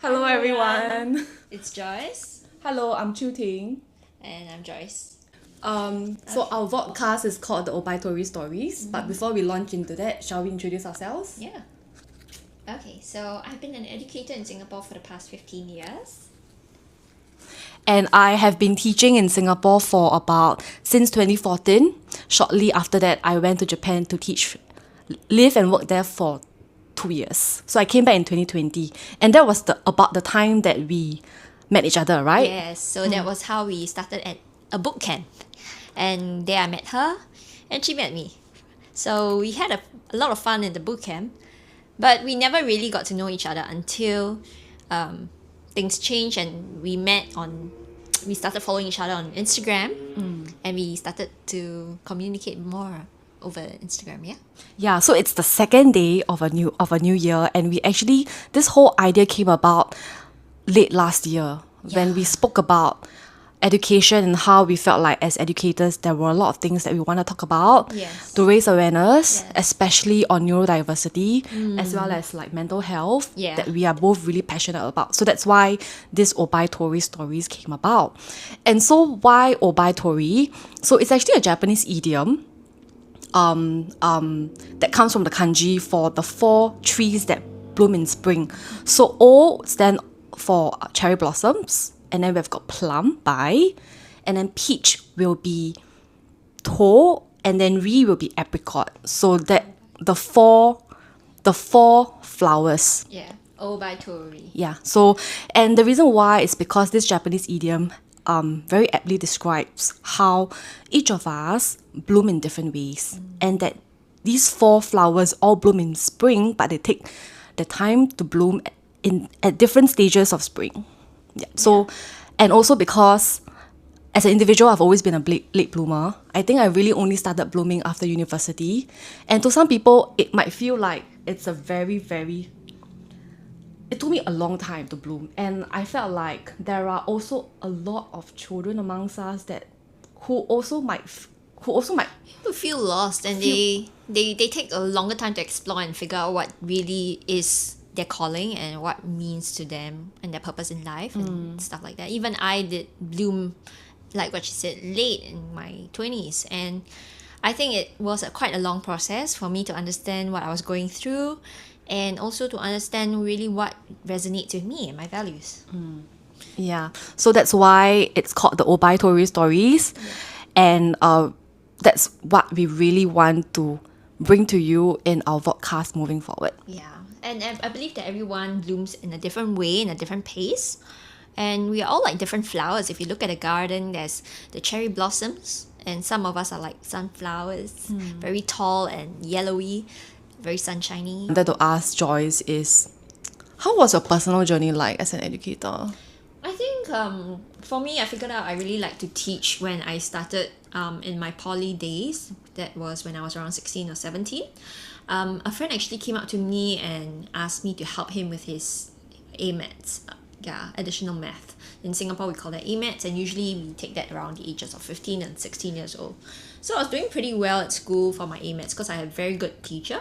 Hello everyone. It's Joyce. Hello, I'm Qiu Ting. And I'm Joyce. So our vodcast is called the Oubaitori Stories. But before we launch into that, shall we introduce ourselves? Yeah. Okay, so I've been an educator in Singapore for the past 15 years. And I have been teaching in Singapore for about since 2014. Shortly after that, I went to Japan to live and work there for 2 years. So I came back in 2020, and that was about the time that we met each other, right? Yes, so that was how we started at a boot camp. And there I met her, and she met me. So we had a lot of fun in the boot camp, but we never really got to know each other until things changed and we started following each other on Instagram, and we started to communicate more over Instagram. Yeah, so it's the second day of a new year, and this whole idea came about late last year when we spoke about education and how we felt like as educators there were a lot of things that we want to talk about Yes. to raise awareness, Yes. especially on neurodiversity as well as like mental health Yeah. that we are both really passionate about. So that's why this Oubaitori Stories came about. And so why Oubaitori? So it's actually a Japanese idiom that comes from the kanji for the 4 trees that bloom in spring. So O stand for cherry blossoms, and then we've got plum, bai, and then peach will be to, and then ri will be apricot. So that the four flowers. Yeah. Oubaitori. Yeah. So, and the reason why is because this Japanese idiom very aptly describes how each of us bloom in different ways, and that these 4 flowers all bloom in spring, but they take the time to bloom at different stages of spring. Yeah. So, and also because as an individual, I've always been a late bloomer. I think I really only started blooming after university, and to some people, it might feel like it's a very it took me a long time to bloom, and I felt like there are also a lot of children amongst us that who also might People feel lost, and they take a longer time to explore and figure out what really is their calling and what means to them and their purpose in life and stuff like that. Even I did bloom, like what she said, late in my 20s, and I think it was quite a long process for me to understand what I was going through, and also to understand really what resonates with me and my values. Yeah, so that's why it's called the Oubaitori Stories, and that's what we really want to bring to you in our podcast moving forward. Yeah, and I believe that everyone blooms in a different way, in a different pace. And we are all like different flowers. If you look at a garden, there's the cherry blossoms, and some of us are like sunflowers, very tall and yellowy, very sunshiny. I wanted to ask Joyce is, how was your personal journey like as an educator? I think for me, I figured out I really like to teach when I started in my poly days. That was when I was around 16 or 17. A friend actually came up to me and asked me to help him with his AMATs, additional math. In Singapore, we call that AMATs, and usually we take that around the ages of 15 and 16 years old. So I was doing pretty well at school for my AMATs because I had a very good teacher.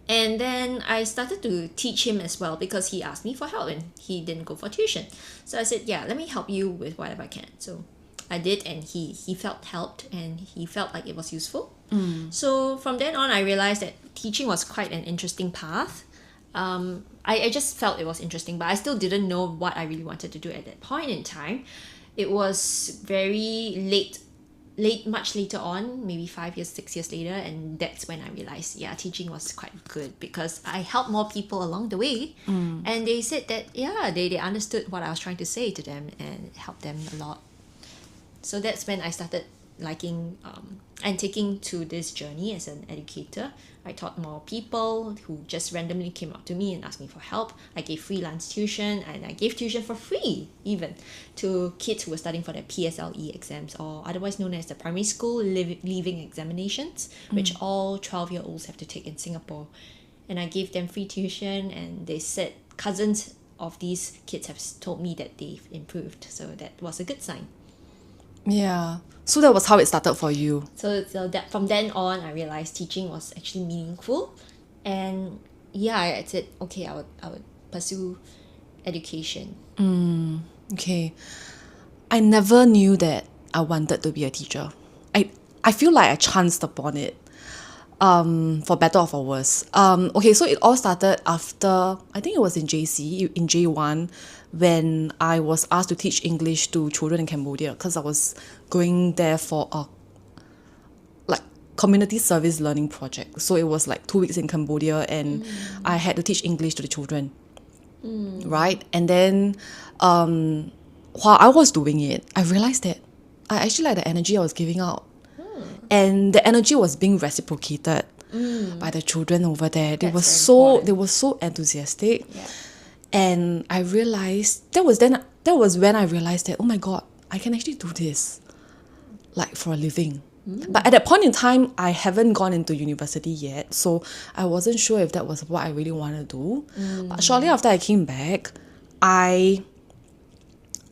And then I started to teach him as well because he asked me for help and he didn't go for tuition. So I said, yeah, let me help you with whatever I can. So I did, and he felt helped and he felt like it was useful. So from then on, I realized that teaching was quite an interesting path. I just felt it was interesting, but I still didn't know what I really wanted to do at that point in time. It was very much later on, maybe 5 years, 6 years later, and that's when I realized, teaching was quite good because I helped more people along the way, and they said that they understood what I was trying to say to them and it helped them a lot. So that's when I started liking and taking to this journey as an educator. I taught more people who just randomly came up to me and asked me for help. I gave freelance tuition, and I gave tuition for free even to kids who were studying for their PSLE exams, or otherwise known as the primary school leaving examinations, which all 12-year-olds have to take in Singapore. And I gave them free tuition, and they said cousins of these kids have told me that they've improved. So that was a good sign. Yeah. So that was how it started for you. So that from then on, I realized teaching was actually meaningful, and I said, okay, I would pursue education? Okay. I never knew that I wanted to be a teacher. I feel like I chanced upon it. For better or for worse. Okay, so it all started after, I think it was in JC, in J1, when I was asked to teach English to children in Cambodia, because I was going there for a like community service learning project. So it was like 2 weeks in Cambodia, and I had to teach English to the children. Right? And then while I was doing it, I realized that I actually like the energy I was giving out. And the energy was being reciprocated by the children over there. They were so enthusiastic. Yeah. And I realized that was when I realized that, oh my God, I can actually do this like for a living. But at that point in time, I haven't gone into university yet, so I wasn't sure if that was what I really wanted to do. But shortly after I came back, I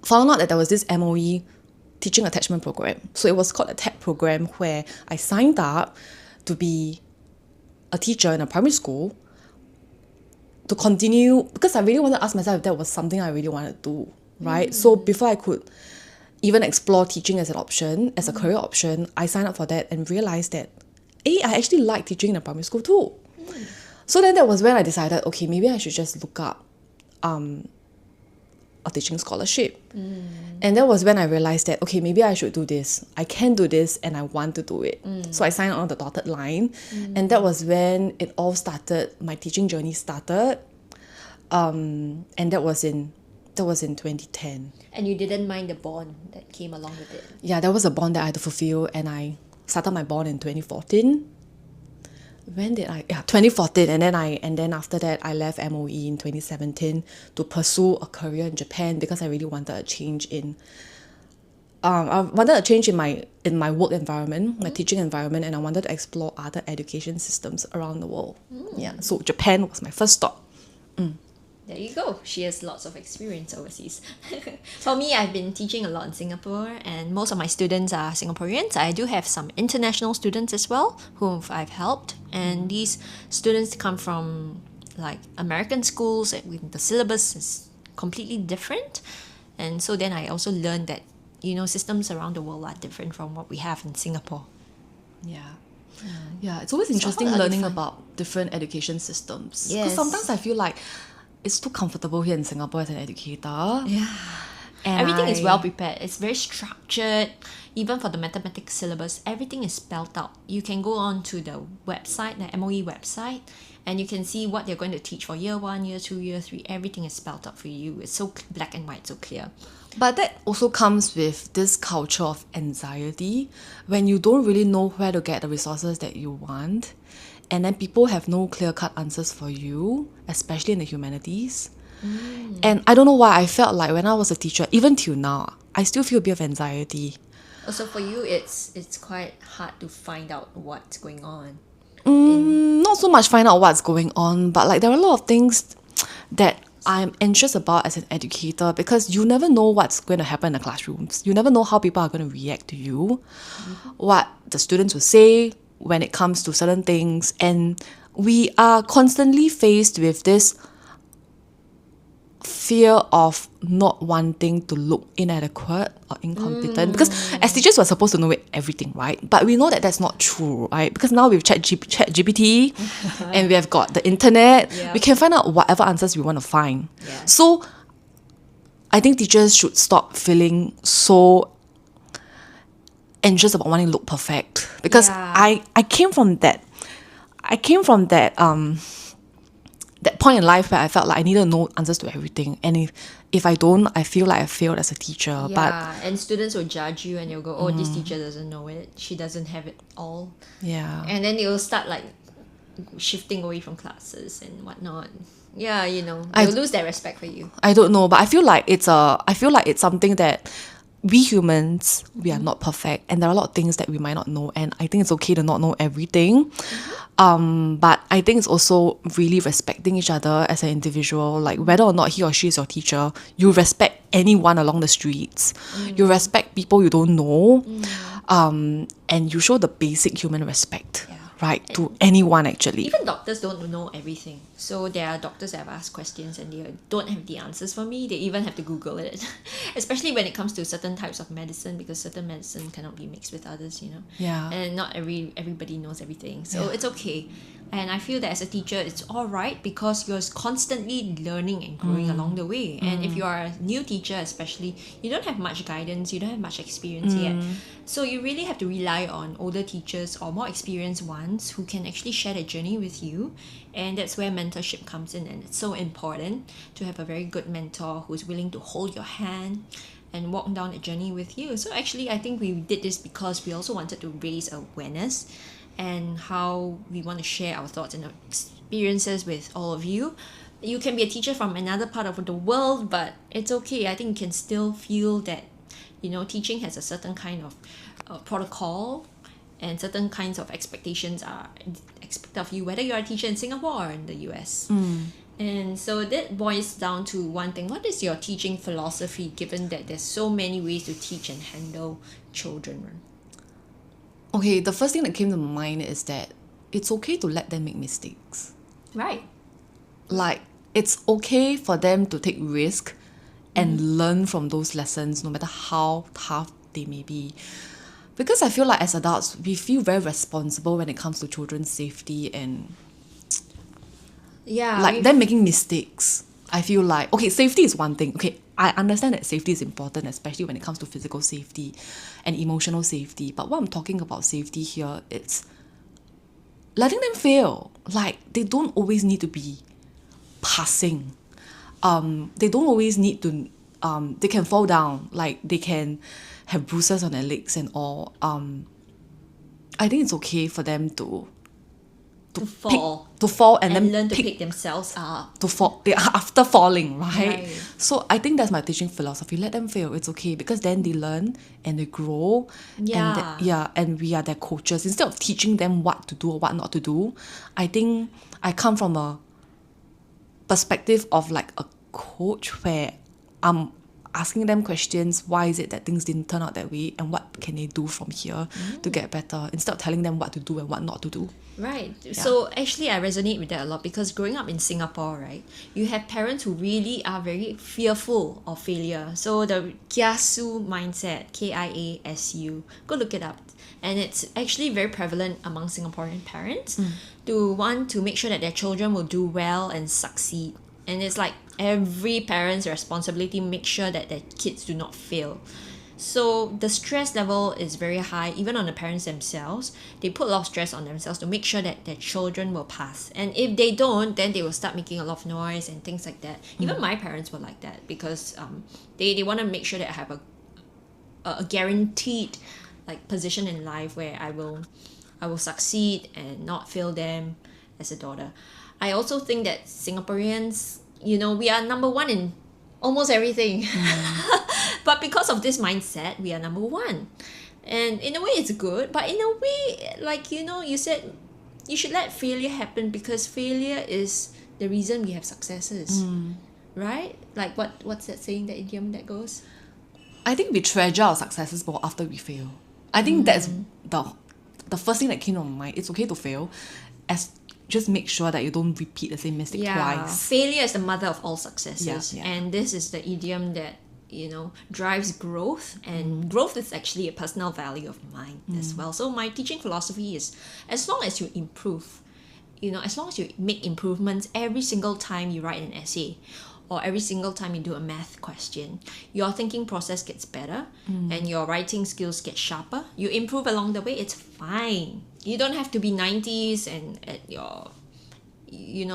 found out that there was this MOE teaching attachment program. So it was called a TAP program, where I signed up to be a teacher in a primary school to continue, because I really wanted to ask myself if that was something I really wanted to do, right? So before I could even explore teaching as an option, as a career option, I signed up for that and realized that, I actually like teaching in a primary school too. So then that was when I decided, okay, maybe I should just look up a teaching scholarship. And that was when I realized that, okay, maybe I should do this. I can do this and I want to do it. So I signed on the dotted line. And that was when it all started, my teaching journey started. And that was in 2010. And you didn't mind the bond that came along with it? Yeah, that was a bond that I had to fulfill, and I started my bond in 2014. When did I? Yeah, 2014, and then after that I left MOE in 2017 to pursue a career in Japan, because I really wanted a change in my work environment, my teaching environment, and I wanted to explore other education systems around the world. Yeah, so Japan was my first stop. There you go. She has lots of experience overseas. For me, I've been teaching a lot in Singapore, and most of my students are Singaporeans. I do have some international students as well, whom I've helped. And these students come from like American schools, and the syllabus is completely different. And so then I also learned that, systems around the world are different from what we have in Singapore. Yeah, it's always interesting learning about different education systems. Yes. Because sometimes I feel like it's too comfortable here in Singapore as an educator. Yeah. And Everything is well prepared. It's very structured. Even for the mathematics syllabus, everything is spelled out. You can go on to the website, the MOE website, and you can see what they're going to teach for year 1, year 2, year 3. Everything is spelled out for you. It's so black and white, so clear. But that also comes with this culture of anxiety, when you don't really know where to get the resources that you want, and then people have no clear-cut answers for you, especially in the humanities. And I don't know why, I felt like when I was a teacher, even till now, I still feel a bit of anxiety. Also for you, it's quite hard to find out what's going on. Not so much find out what's going on, but like there are a lot of things that I'm anxious about as an educator, because you never know what's going to happen in the classrooms. You never know how people are going to react to you, what the students will say when it comes to certain things. And we are constantly faced with this fear of not wanting to look inadequate or incompetent, because as teachers we're supposed to know everything, right? But we know that that's not true, right? Because now we've ChatGPT and we have got the internet, we can find out whatever answers we want to find. So I think teachers should stop feeling so anxious about wanting to look perfect, because I came from that that point in life where I felt like I needed to know answers to everything, and if I don't, I feel like I failed as a teacher. And students will judge you, and you'll go, oh, this teacher doesn't know it, she doesn't have it all. And then you'll start like shifting away from classes and whatnot. They'll lose their respect for you. I don't know, but I feel like it's something that we humans, we are not perfect, and there are a lot of things that we might not know, and I think it's okay to not know everything. But I think it's also really respecting each other as an individual, like whether or not he or she is your teacher, you respect anyone along the streets, you respect people you don't know, and you show the basic human respect. right? To anyone, actually. Even doctors don't know everything. So there are doctors that have asked questions and they don't have the answers for me. They even have to Google it. Especially when it comes to certain types of medicine, because certain medicine cannot be mixed with others, Yeah. And not everybody knows everything. So it's okay. And I feel that as a teacher, it's all right because you're constantly learning and growing along the way. And if you are a new teacher, especially, you don't have much guidance, you don't have much experience yet. So you really have to rely on older teachers or more experienced ones who can actually share their journey with you. And that's where mentorship comes in. And it's so important to have a very good mentor who's willing to hold your hand and walk down the journey with you. So actually, I think we did this because we also wanted to raise awareness and how we want to share our thoughts and our experiences with all of you. You can be a teacher from another part of the world, but it's okay. I think you can still feel that, teaching has a certain kind of protocol and certain kinds of expectations are expected of you, whether you're a teacher in Singapore or in the US. And so that boils down to one thing. What is your teaching philosophy, given that there's so many ways to teach and handle children? Okay, the first thing that came to mind is that it's okay to let them make mistakes. Right. Like, it's okay for them to take risk and learn from those lessons, no matter how tough they may be. Because I feel like as adults, we feel very responsible when it comes to children's safety and Yeah. them making mistakes. I feel like, okay, safety is one thing. Okay, I understand that safety is important, especially when it comes to physical safety and emotional safety. But what I'm talking about safety here, it's letting them fail. Like, they don't always need to be passing. They don't always need to, they can fall down. Like, they can have bruises on their legs and all. I think it's okay for them to fall and then learn to pick themselves up. to fall after falling, right? Right. So I think that's my teaching philosophy. Let them fail. It's okay because then they learn and they grow. Yeah. And we are their coaches. Instead of teaching them what to do or what not to do, I think I come from a perspective of like a coach where I'm asking them questions. Why is it that things didn't turn out that way, and what can they do from here to get better, instead of telling them what to do and what not to do. Right. So actually, I resonate with that a lot because growing up in Singapore, right, you have parents who really are very fearful of failure. So the kiasu mindset, KIASU, go look it up. And it's actually very prevalent among Singaporean parents to want to make sure that their children will do well and succeed. And it's like every parent's responsibility make sure that their kids do not fail. So the stress level is very high, even on the parents themselves. They put a lot of stress on themselves to make sure that their children will pass. And if they don't, then they will start making a lot of noise and things like that. Even my parents were like that because they want to make sure that I have a guaranteed like position in life where I will succeed and not fail them as a daughter. I also think that Singaporeans, we are number one in almost everything. But because of this mindset, we are number one. And in a way, it's good. But in a way, like, you said you should let failure happen because failure is the reason we have successes. Right? Like, what's that saying, that idiom that goes? I think we treasure our successes more after we fail. I think that's the first thing that came to my mind. It's okay to fail, just make sure that you don't repeat the same mistake twice. Failure is the mother of all successes. Yeah. And this is the idiom that, drives growth. And growth is actually a personal value of mine as well. So my teaching philosophy is, as long as you improve, as long as you make improvements every single time you write an essay or every single time you do a math question, your thinking process gets better and your writing skills get sharper. You improve along the way, it's fine. You don't have to be 90s and at your,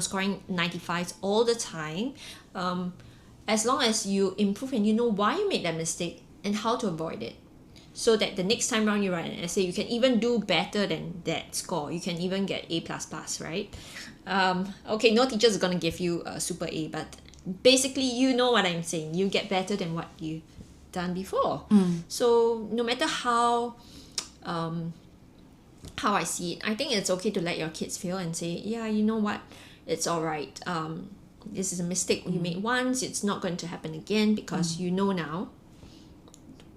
scoring 95s all the time. As long as you improve and you know why you made that mistake and how to avoid it. So that the next time around you write an essay, you can even do better than that score. You can even get A++, right? Okay, no teacher is going to give you a super A, but basically you know what I'm saying. You get better than what you've done before. So no matter how I see it, I think it's okay to let your kids fail and say, yeah, you know what, it's all right. This is a mistake you made once. It's not going to happen again because you know now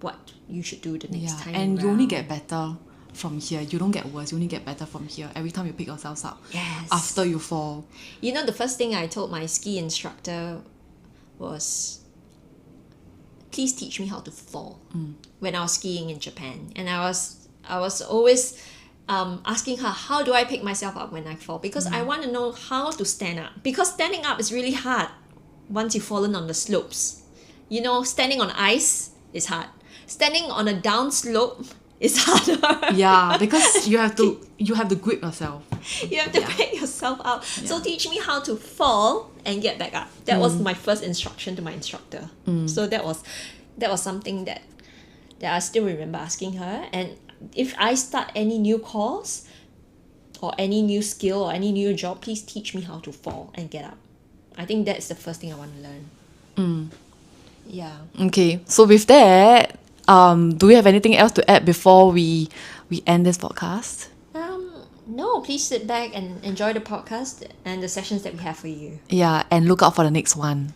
what you should do the next time and around. you only get better from here. You don't get worse, you only get better from here. Every time you pick yourselves up. Yes. After you fall. You know, the first thing I told my ski instructor was, please teach me how to fall, when I was skiing in Japan. And I was always asking her, how do I pick myself up when I fall? Because I want to know how to stand up. Because standing up is really hard once you've fallen on the slopes. You know, standing on ice is hard. Standing on a down slope is harder. Yeah, because you have to grip yourself. You have to pick yourself up. So teach me how to fall and get back up. That was my first instruction to my instructor. So that was something that I still remember asking her. And if I start any new course or any new skill or any new job, please teach me how to fall and get up. I think that's the first thing I want to learn. Yeah. Okay, so with that, do we have anything else to add before we end this podcast? No, please sit back and enjoy the podcast and the sessions that we have for you. Yeah, and look out for the next one.